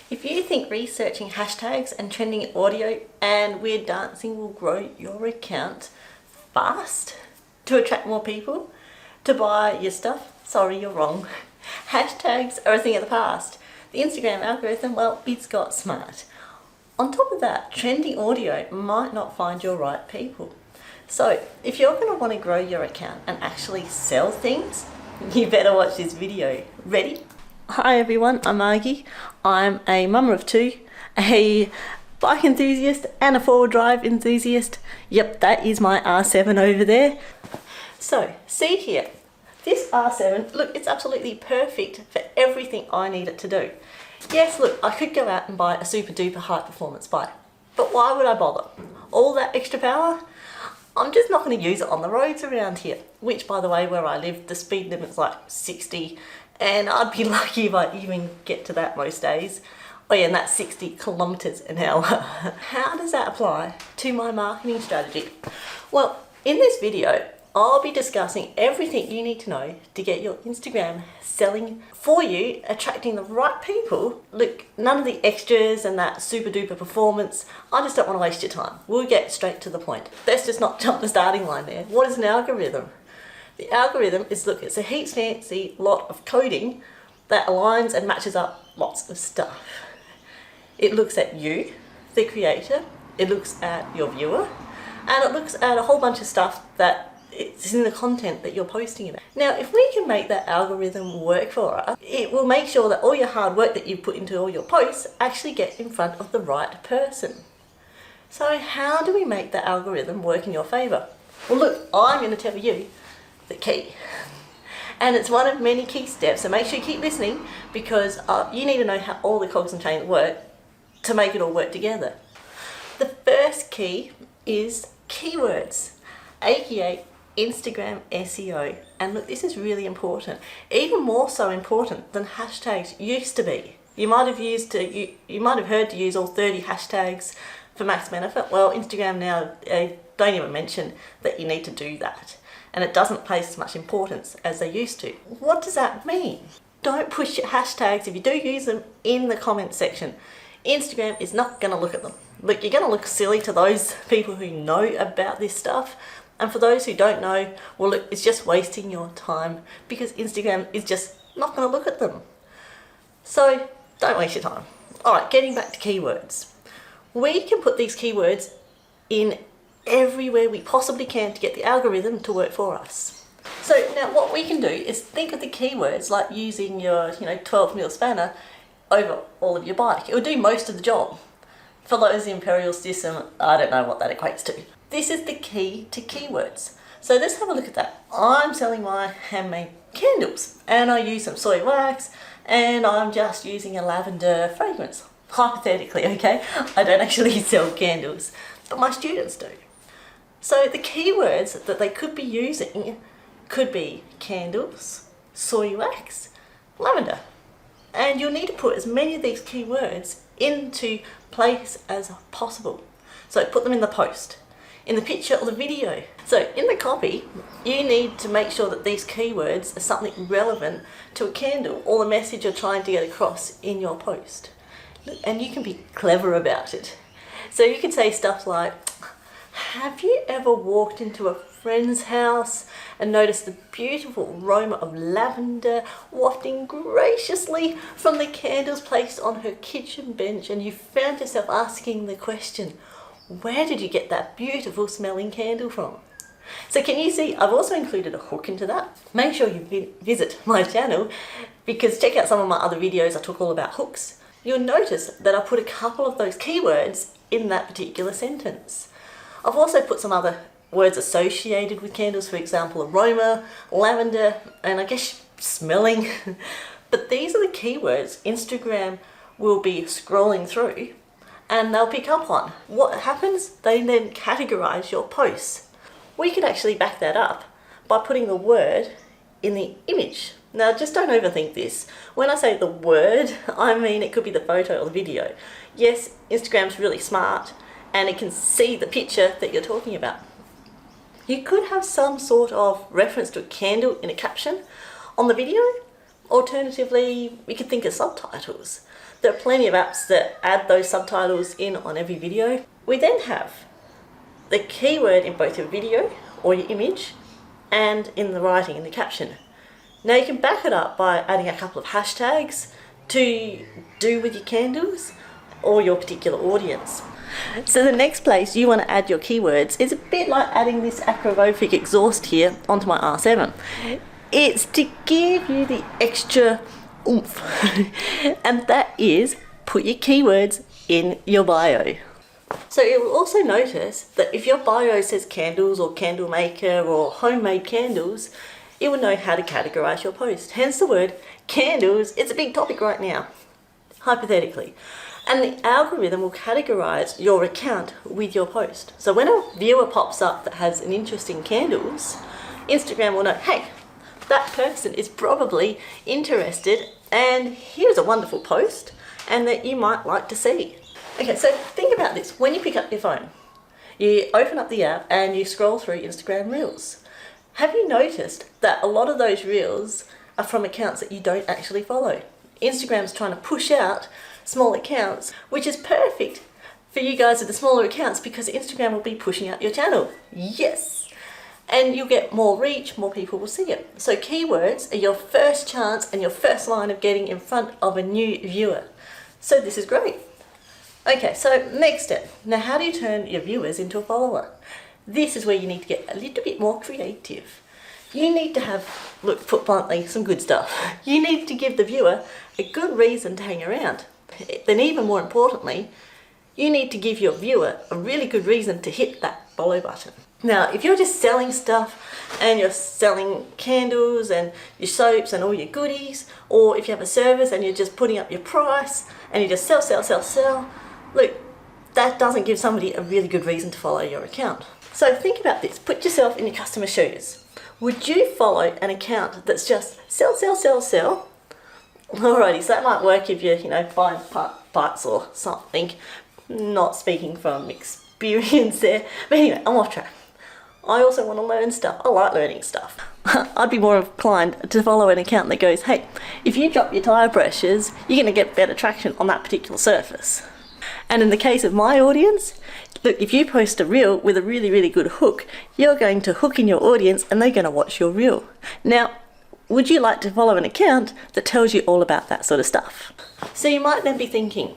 If you think researching hashtags and trending audio and weird dancing will grow your account fast to attract more people to buy your stuff, sorry, you're wrong. Hashtags are a thing of the past. The Instagram algorithm, well, it's got smart. On top of that, trending audio might not find your right people. So if you're going to want to grow your account and actually sell things, you better watch this video. Ready? Hi everyone, I'm Margie. I'm a mum of two, a bike enthusiast and a four-wheel drive enthusiast. Yep, that is my R7 over there. So, see here, this R7, look, it's absolutely perfect for everything I need it to do. Yes, look, I could go out and buy a super duper high performance bike, but why would I bother? All that extra power? I'm just not going to use it on the roads around here, which by the way, where I live, the speed limit's like 60, and I'd be lucky if I even get to that most days. Oh yeah, and that's 60 kilometers an hour. How does that apply to my marketing strategy? Well, in this video, I'll be discussing everything you need to know to get your Instagram selling for you, attracting the right people. Look, none of the extras and that super duper performance. I just don't want to waste your time. We'll get straight to the point. Let's just not jump the starting line there. What is an algorithm? The algorithm is, look, it's a heaps fancy lot of coding that aligns and matches up lots of stuff. It looks at you, the creator, it looks at your viewer, and it looks at a whole bunch of stuff that it's in the content that you're posting about. Now, if we can make that algorithm work for us, it will make sure that all your hard work that you put into all your posts actually get in front of the right person. So how do we make that algorithm work in your favor? Well, look, I'm going to tell you the key. And it's one of many key steps, so make sure you keep listening because you need to know how all the cogs and chains work to make it all work together. The first key is keywords, aka Instagram SEO. And look, this is really important, even more so important than hashtags used to be. You might have heard to use all 30 hashtags for max benefit. Well, Instagram now don't even mention that you need to do that, and it doesn't place as much importance as they used to. What does that mean? Don't push your hashtags if you do use them in the comments section. Instagram is not going to look at them. Look, you're going to look silly to those people who know about this stuff. And for those who don't know, well, look, it's just wasting your time because Instagram is just not going to look at them. So don't waste your time. All right, getting back to keywords. We can put these keywords in everywhere we possibly can to get the algorithm to work for us. So now what we can do is think of the keywords like using your 12mm spanner over all of your bike. It will do most of the job. For those imperial system, I don't know what that equates to. This is the key to keywords. So let's have a look at that. I'm selling my handmade candles and I use some soy wax and I'm just using a lavender fragrance. Hypothetically, okay? I don't actually sell candles, but my students do. So the keywords that they could be using could be candles, soy wax, lavender. And you'll need to put as many of these keywords into place as possible. So put them in the post, in the picture or the video. So in the copy, you need to make sure that these keywords are something relevant to a candle or the message you're trying to get across in your post. And you can be clever about it. So you can say stuff like, have you ever walked into a friend's house and noticed the beautiful aroma of lavender wafting graciously from the candles placed on her kitchen bench, and you found yourself asking the question, where did you get that beautiful smelling candle from? So can you see, I've also included a hook into that. Make sure you visit my channel because check out some of my other videos. I talk all about hooks. You'll notice that I put a couple of those keywords in that particular sentence. I've also put some other words associated with candles, for example, aroma, lavender, and I guess smelling. But these are the keywords Instagram will be scrolling through and they'll pick up on. What happens? They then categorize your posts. We could actually back that up by putting the word in the image. Now, just don't overthink this. When I say the word, I mean it could be the photo or the video. Yes, Instagram's really smart and it can see the picture that you're talking about. You could have some sort of reference to a candle in a caption on the video. Alternatively, we could think of subtitles. There are plenty of apps that add those subtitles in on every video. We then have the keyword in both your video or your image and in the writing, in the caption. Now you can back it up by adding a couple of hashtags to do with your candles or your particular audience. So the next place you want to add your keywords is a bit like adding this acrobophic exhaust here onto my R7. It's to give you the extra oomph, and that is put your keywords in your bio. So you will also notice that if your bio says candles or candle maker or homemade candles, it will know how to categorize your post. Hence the word candles. It's a big topic right now, hypothetically. And the algorithm will categorize your account with your post. So when a viewer pops up that has an interest in candles, Instagram will know, hey, that person is probably interested and here's a wonderful post and that you might like to see. Okay, so think about this. When you pick up your phone, you open up the app and you scroll through Instagram Reels. Have you noticed that a lot of those Reels are from accounts that you don't actually follow? Instagram's trying to push out small accounts, which is perfect for you guys with the smaller accounts because Instagram will be pushing out your channel. Yes! And you'll get more reach, more people will see it. So keywords are your first chance and your first line of getting in front of a new viewer. So this is great. Okay, so next step. Now how do you turn your viewers into a follower? This is where you need to get a little bit more creative. You need to have, look, put bluntly, some good stuff. You need to give the viewer a good reason to hang around. Then even more importantly, you need to give your viewer a really good reason to hit that follow button. Now, if you're just selling stuff and you're selling candles and your soaps and all your goodies, or if you have a service and you're just putting up your price and you just sell, look, that doesn't give somebody a really good reason to follow your account. So think about this, put yourself in your customer's shoes. Would you follow an account that's just sell? Alrighty, so that might work if you're, buying parts or something. Not speaking from experience there. But anyway, I'm off track. I also want to learn stuff. I like learning stuff. I'd be more inclined to follow an account that goes, hey, if you drop your tyre pressures, you're going to get better traction on that particular surface. And in the case of my audience, look, if you post a reel with a really, really good hook, you're going to hook in your audience and they're going to watch your reel. Now, would you like to follow an account that tells you all about that sort of stuff? So you might then be thinking,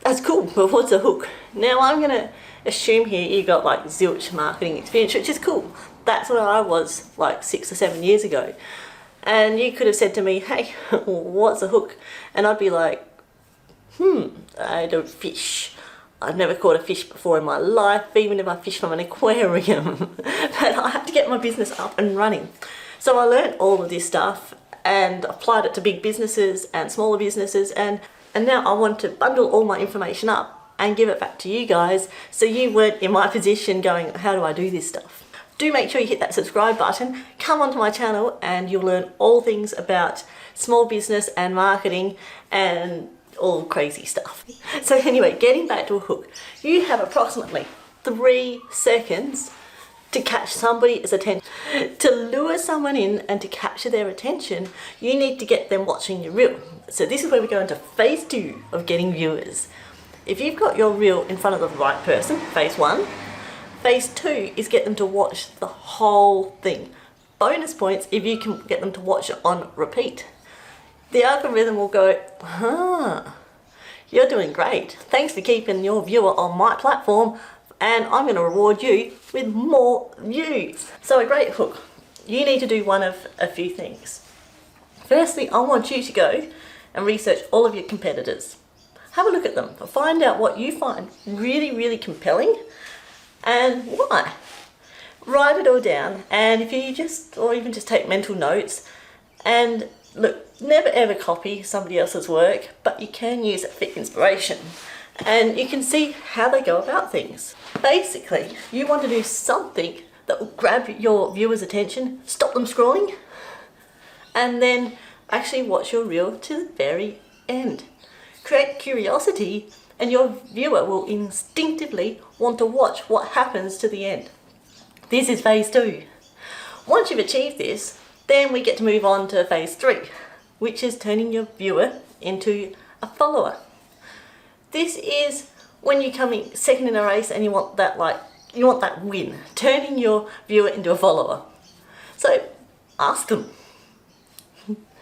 that's cool, but what's a hook? Now I'm going to assume here you got like zilch marketing experience, which is cool. That's where I was like 6 or 7 years ago. And you could have said to me, hey, what's a hook? And I'd be like, I don't fish. I've never caught a fish before in my life, even if I fish from an aquarium. But I had to get my business up and running. So I learned all of this stuff and applied it to big businesses and smaller businesses, and now I want to bundle all my information up and give it back to you guys so you weren't in my position going, how do I do this stuff? Do make sure you hit that subscribe button, come onto my channel and you'll learn all things about small business and marketing and all crazy stuff. So anyway, getting back to a hook, you have approximately 3 seconds to catch somebody's attention. To lure someone in and to capture their attention, you need to get them watching your reel. So this is where we go into phase 2 of getting viewers. If you've got your reel in front of the right person, phase 1, phase 2 is get them to watch the whole thing. Bonus points if you can get them to watch it on repeat. The algorithm will go, you're doing great. Thanks for keeping your viewer on my platform, and I'm going to reward you with more views. So a great hook. You need to do one of a few things. Firstly, I want you to go and research all of your competitors. Have a look at them. Find out what you find really, really compelling and why. Write it all down, and if you even just take mental notes, and look, never ever copy somebody else's work, but you can use it for inspiration. And you can see how they go about things. Basically, you want to do something that will grab your viewers' attention, stop them scrolling, and then actually watch your reel to the very end. Create curiosity, and your viewer will instinctively want to watch what happens to the end. This is phase 2. Once you've achieved this, then we get to move on to phase 3, which is turning your viewer into a follower. This is when you're coming second in a race and you want that win, turning your viewer into a follower. So ask them.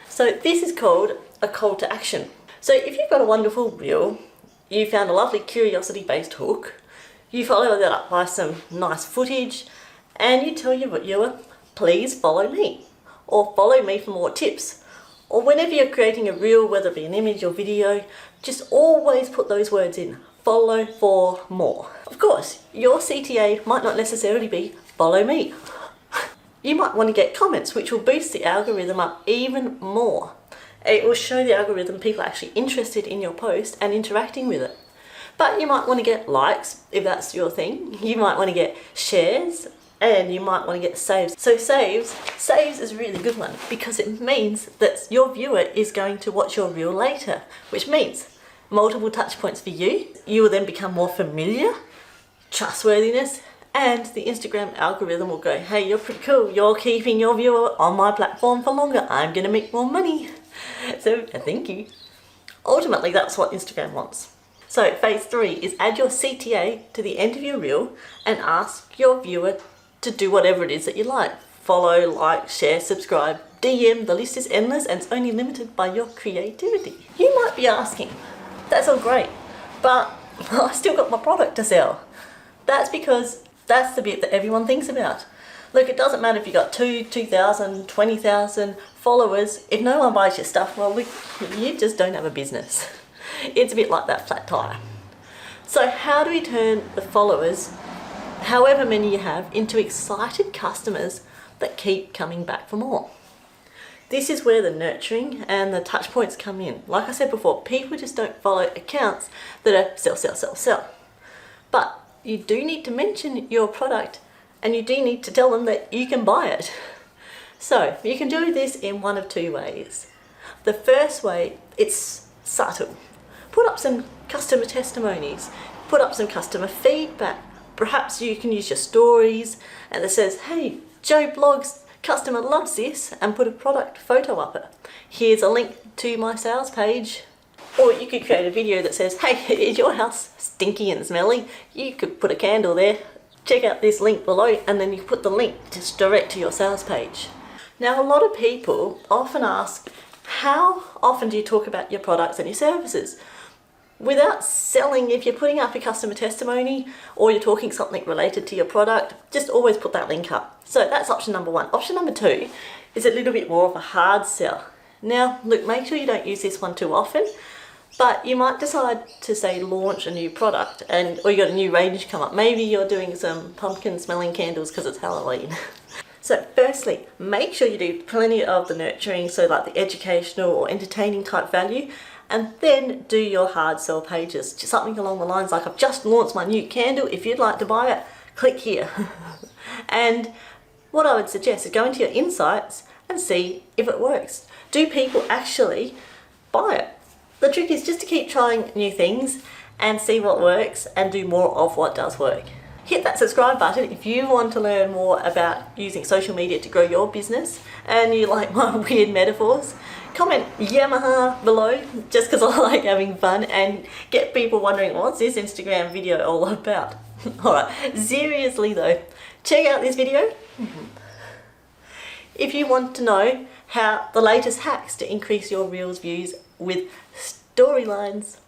So this is called a call to action. So if you've got a wonderful reel, you found a lovely curiosity-based hook, you follow that up by some nice footage, and you tell your viewer, please follow me, or follow me for more tips. Or whenever you're creating a reel, whether it be an image or video, just always put those words in, follow for more. Of course, your CTA might not necessarily be follow me. You might want to get comments, which will boost the algorithm up even more. It will show the algorithm people are actually interested in your post and interacting with it. But you might want to get likes, if that's your thing. You might want to get shares, and you might want to get saves. So saves is a really good one because it means that your viewer is going to watch your reel later, which means multiple touch points for you. You will then become more familiar, trustworthiness, and the Instagram algorithm will go, hey, you're pretty cool. You're keeping your viewer on my platform for longer. I'm going to make more money. So thank you. Ultimately, that's what Instagram wants. So phase 3 is add your CTA to the end of your reel and ask your viewer to do whatever it is that you like. Follow, like, share, subscribe, DM, the list is endless and it's only limited by your creativity. You might be asking, that's all great, but I still got my product to sell. That's because that's the bit that everyone thinks about. Look, it doesn't matter if you got 2,000, 20,000 followers. If no one buys your stuff, well, look, you just don't have a business. It's a bit like that flat tire. So how do we turn the followers, however many you have, into excited customers that keep coming back for more? This is where the nurturing and the touch points come in. Like I said before, people just don't follow accounts that are sell, sell, sell, sell. But you do need to mention your product and you do need to tell them that you can buy it. So you can do this in one of two ways. The first way, it's subtle. Put up some customer testimonies, put up some customer feedback. Perhaps you can use your stories and it says, hey, Joe Blogs customer loves this, and put a product photo up it. Here's a link to my sales page. Or you could create a video that says, hey, is your house stinky and smelly? You could put a candle there. Check out this link below, and then you put the link just direct to your sales page. Now, a lot of people often ask, how often do you talk about your products and your services? Without selling, if you're putting up a customer testimony or you're talking something related to your product, just always put that link up. So that's option number 1. Option number 2 is a little bit more of a hard sell. Now, look, make sure you don't use this one too often, but you might decide to say launch a new product or you got a new range come up. Maybe you're doing some pumpkin smelling candles because it's Halloween. So firstly, make sure you do plenty of the nurturing, so like the educational or entertaining type value, and then do your hard sell pages. Just something along the lines like, I've just launched my new candle. If you'd like to buy it, click here. And what I would suggest is go into your insights and see if it works. Do people actually buy it? The trick is just to keep trying new things and see what works and do more of what does work. Hit that subscribe button if you want to learn more about using social media to grow your business and you like my weird metaphors. Comment Yamaha below just because I like having fun and get people wondering, what's this Instagram video all about? Alright, seriously though, check out this video if you want to know how the latest hacks to increase your Reels views with storylines.